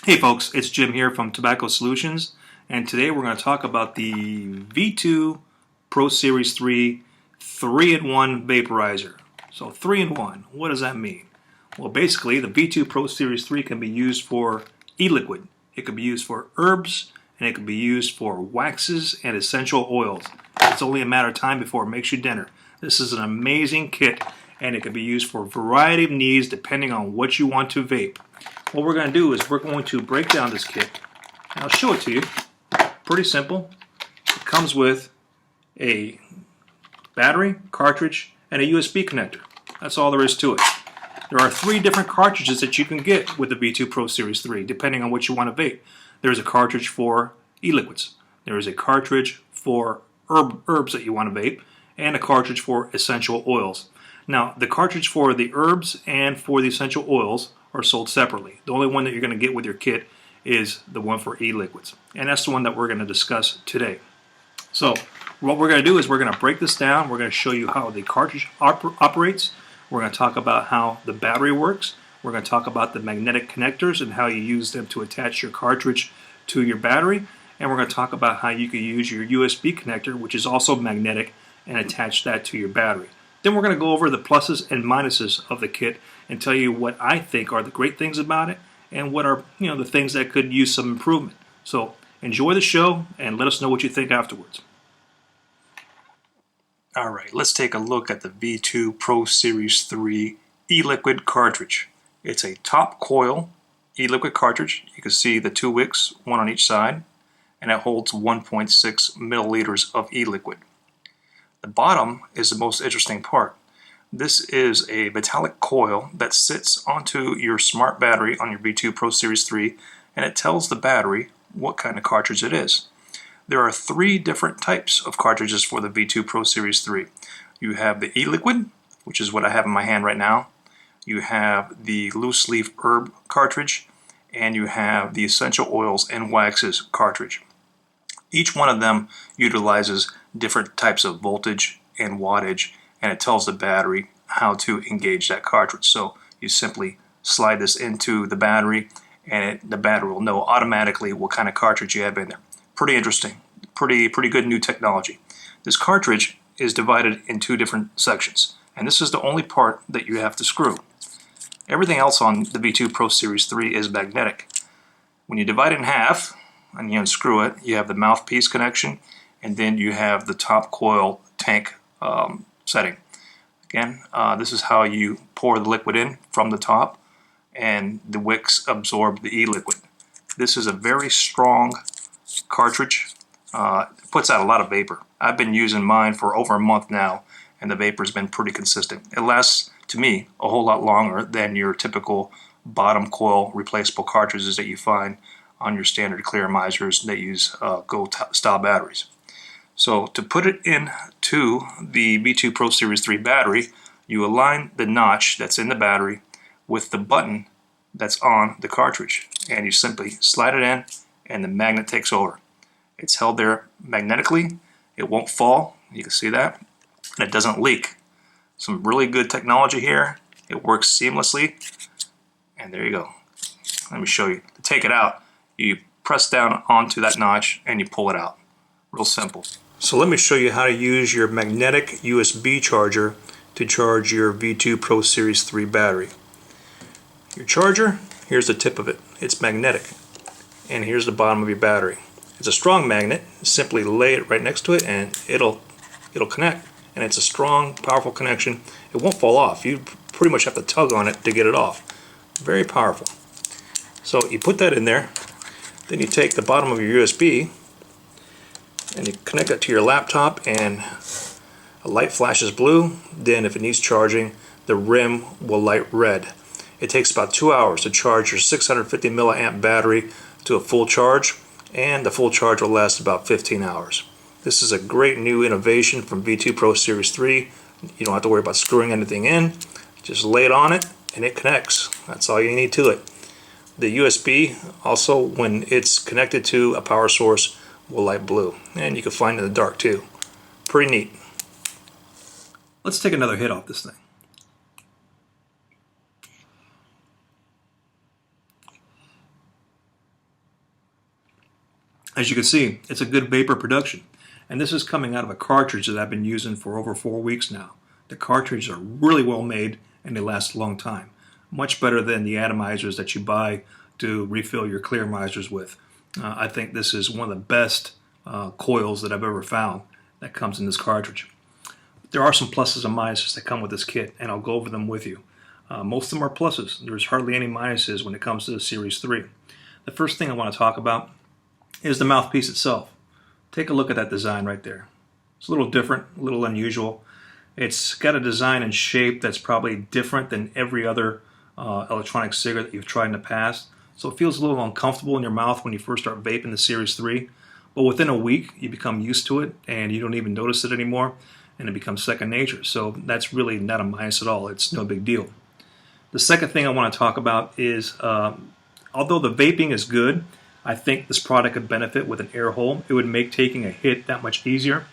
Hey folks, it's Jim here from Tobacco Solutions, and today we're going to talk about the V2 Pro Series 3 3-in-1 vaporizer. So 3-in-1, what does that mean? Well, basically the V2 Pro Series 3 can be used for e-liquid. It can be used for herbs, and it can be used for waxes and essential oils. It's only a matter of time before it makes you dinner. This is an amazing kit, and it can be used for a variety of needs depending on what you want to vape. What we're going to do is we're going to break down this kit, and I'll show it to you. Pretty simple. It comes with a battery, cartridge, and a USB connector. That's all there is to it. There are 3 different cartridges that you can get with the V2 Pro Series 3, depending on what you want to vape. There's a cartridge for eLiquids. There is a cartridge for herbs that you want to vape, and a cartridge for essential oils. Now, the cartridge for the herbs and for the essential oils are sold separately. The only one that you're going to get with your kit is the one for eLiquids, and that's the one that we're going to discuss today. So what we're going to do is we're going to break this down. We're going to show you how the cartridge operates. We're going to talk about how the battery works. We're going to talk about the magnetic connectors and how you use them to attach your cartridge to your battery, and we're going to talk about how you can use your USB connector, which is also magnetic, and attach that to your battery. Then we're going to go over the pluses and minuses of the kit and tell you what I think are the great things about it and what are the things that could use some improvement. So enjoy the show and let us know what you think afterwards. Alright, let's take a look at the V2 Pro Series 3 eLiquid cartridge. It's a top coil eLiquid cartridge. You can see the 2 wicks, one on each side, and it holds 1.6 milliliters of eLiquid. The bottom is the most interesting part. This is a metallic coil that sits onto your smart battery on your V2 Pro Series 3, and it tells the battery what kind of cartridge it is. There are 3 different types of cartridges for the V2 Pro Series 3. You have the eLiquid, which is what I have in my hand right now. You have the loose leaf herb cartridge, and you have the essential oils and waxes cartridge. Each one of them utilizes different types of voltage and wattage, and it tells the battery how to engage that cartridge. So you simply slide this into the battery, and the battery will know automatically what kind of cartridge you have in there. Pretty interesting, pretty good new technology. This cartridge is divided in 2 different sections, and this is the only part that you have to screw. Everything else on the V2 Pro Series 3 is magnetic. When you divide it in half and you unscrew it, you have the mouthpiece connection, and then you have the top coil tank setting. Again, this is how you pour the liquid in from the top, and the wicks absorb the e-liquid. This is a very strong cartridge. It puts out a lot of vapor. I've been using mine for over a month now, and the vapor's been pretty consistent. It lasts, to me, a whole lot longer than your typical bottom coil replaceable cartridges that you find on your standard clearimizers that use Go style batteries. So to put it into the V2 Pro Series 3 battery, you align the notch that's in the battery with the button that's on the cartridge, and you simply slide it in, and the magnet takes over. It's held there magnetically. It won't fall. You can see that, and it doesn't leak. Some really good technology here. It works seamlessly, and there you go. Let me show you. To take it out, you press down onto that notch and you pull it out. Real simple. So let me show you how to use your magnetic USB charger to charge your V2 Pro Series 3 battery. Your charger, here's the tip of it. It's magnetic. And here's the bottom of your battery. It's a strong magnet. Simply lay it right next to it and it'll connect. And it's a strong, powerful connection. It won't fall off. You pretty much have to tug on it to get it off. Very powerful. So you put that in there. Then you take the bottom of your USB and you connect it to your laptop, and a light flashes blue. Then if it needs charging, the rim will light red. It takes about 2 hours to charge your 650 milliamp battery to a full charge, and the full charge will last about 15 hours. This is a great new innovation from V2 Pro Series 3. You don't have to worry about screwing anything in. Just lay it on it and it connects. That's all you need to it. The USB also, when it's connected to a power source, will light blue, and you can find it in the dark too. Pretty neat. Let's take another hit off this thing. As you can see, it's a good vapor production. And this is coming out of a cartridge that I've been using for over 4 weeks now. The cartridges are really well made and they last a long time. Much better than the atomizers that you buy to refill your clearmizers with. I think this is one of the best coils that I've ever found that comes in this cartridge. There are some pluses and minuses that come with this kit, and I'll go over them with you. Most of them are pluses. There's hardly any minuses when it comes to the Series 3. The first thing I want to talk about is the mouthpiece itself. Take a look at that design right there. It's a little different, a little unusual. It's got a design and shape that's probably different than every other electronic cigarette that you've tried in the past. So it feels a little uncomfortable in your mouth when you first start vaping the Series 3. But within a week, you become used to it and you don't even notice it anymore, and it becomes second nature. So that's really not a minus at all. It's no big deal. The second thing I want to talk about is, although the vaping is good, I think this product could benefit with an air hole. It would make taking a hit that much easier.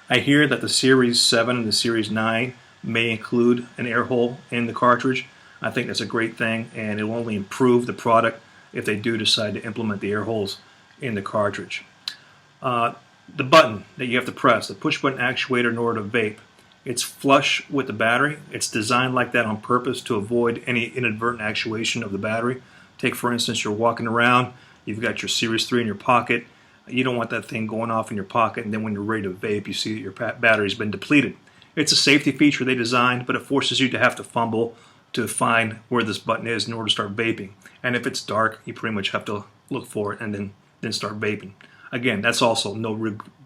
I hear that the Series 7 and the Series 9 may include an air hole in the cartridge. I think that's a great thing, and it will only improve the product if they do decide to implement the air holes in the cartridge. The button that you have to press, the push button actuator in order to vape, it's flush with the battery. It's designed like that on purpose to avoid any inadvertent actuation of the battery. Take, for instance, you're walking around, you've got your Series 3 in your pocket. You don't want that thing going off in your pocket, and then when you're ready to vape, you see that your battery's been depleted. It's a safety feature they designed, but it forces you to have to fumble to find where this button is in order to start vaping. And if it's dark, you pretty much have to look for it and then start vaping. Again, that's also no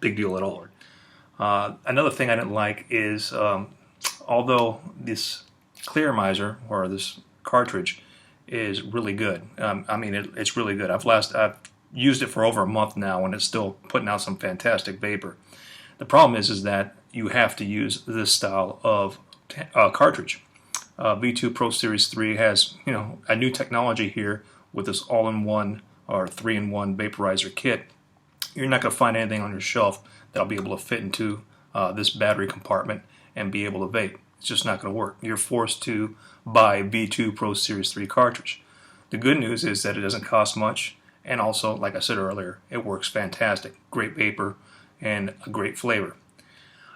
big deal at all. Another thing I didn't like is, although this clearmizer or this cartridge is really good, it's really good. I've used it for over a month now, and it's still putting out some fantastic vapor. The problem is that you have to use this style of cartridge. V2 Pro Series 3 has a new technology here with this all-in-one or 3-in-1 vaporizer kit. You're not going to find anything on your shelf that'll be able to fit into this battery compartment and be able to vape. It's just not going to work. You're forced to buy V2 Pro Series 3 cartridge. The good news is that it doesn't cost much, and also, like I said earlier, it works fantastic. Great vapor and a great flavor.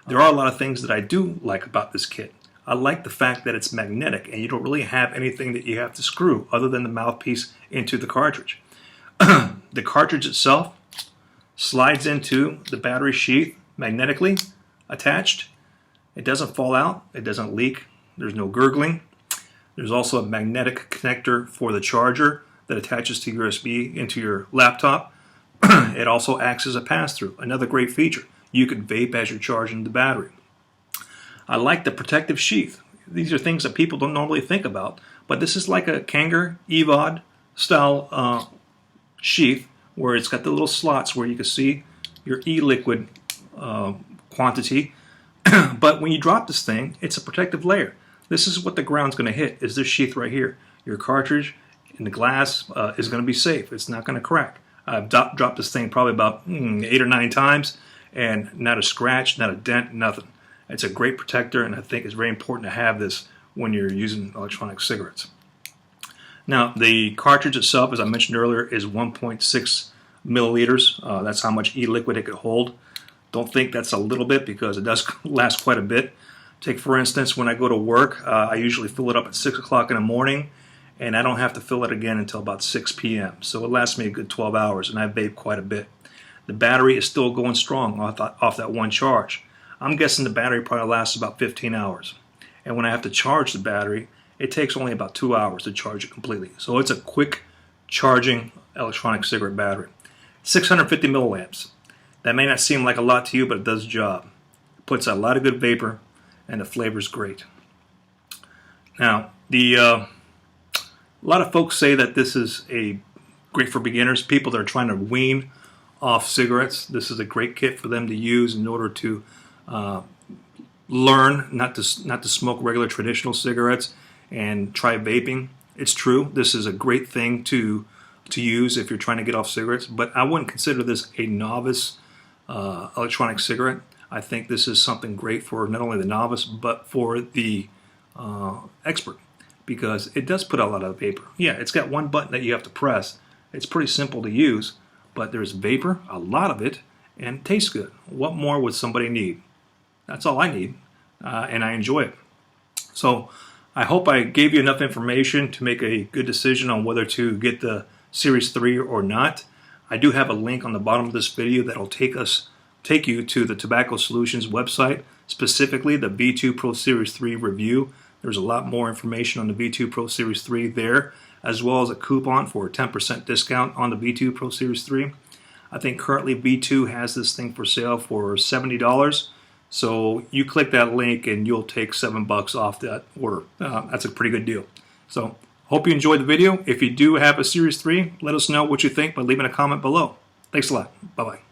There are a lot of things that I do like about this kit. I like the fact that it's magnetic and you don't really have anything that you have to screw other than the mouthpiece into the cartridge. The cartridge itself slides into the battery sheath magnetically attached. It doesn't fall out, it doesn't leak, there's no gurgling. There's also a magnetic connector for the charger that attaches to USB into your laptop. It also acts as a pass-through, another great feature. You can vape as you're charging the battery. I like the protective sheath. These are things that people don't normally think about, but this is like a Kanger EVOD style sheath where it's got the little slots where you can see your e-liquid quantity. But when you drop this thing, it's a protective layer. This is what the ground's going to hit, is this sheath right here. Your cartridge in the glass is going to be safe. It's not going to crack. I've dropped this thing probably about 8 or 9 times, and not a scratch, not a dent, nothing. It's a great protector, and I think it's very important to have this when you're using electronic cigarettes. Now, the cartridge itself, as I mentioned earlier, is 1.6 milliliters. That's how much e-liquid it could hold. Don't think that's a little bit, because it does last quite a bit. Take, for instance, when I go to work, I usually fill it up at 6 o'clock in the morning, and I don't have to fill it again until about 6 p.m. So it lasts me a good 12 hours, and I vape quite a bit. The battery is still going strong off that one charge. I'm guessing the battery probably lasts about 15 hours. And when I have to charge the battery, it takes only about 2 hours to charge it completely. So it's a quick charging electronic cigarette battery. 650 milliamps. That may not seem like a lot to you, but it does the job. It puts out a lot of good vapor, and the flavor's great. Now, a lot of folks say that this is great for beginners, people that are trying to wean off cigarettes. This is a great kit for them to use in order to learn not to smoke regular traditional cigarettes and try vaping. It's true, this is a great thing to use if you're trying to get off cigarettes, but I wouldn't consider this a novice electronic cigarette. I think this is something great for not only the novice but for the expert, because it does put out a lot of vapor. Yeah, it's got one button that you have to press. It's pretty simple to use, but there's vapor, a lot of it, and it tastes good. What more would somebody need? That's all I need, and I enjoy it. So I hope I gave you enough information to make a good decision on whether to get the Series 3 or not. I do have a link on the bottom of this video that will take you to the Tobacco Solutions website, specifically the V2 Pro Series 3 review. There's a lot more information on the V2 Pro Series 3 there, as well as a coupon for a 10% discount on the V2 Pro Series 3. I think currently V2 has this thing for sale for $70. So you click that link and you'll take $7 off that order. That's a pretty good deal. So hope you enjoyed the video. If you do have a Series 3, let us know what you think by leaving a comment below. Thanks a lot. Bye-bye.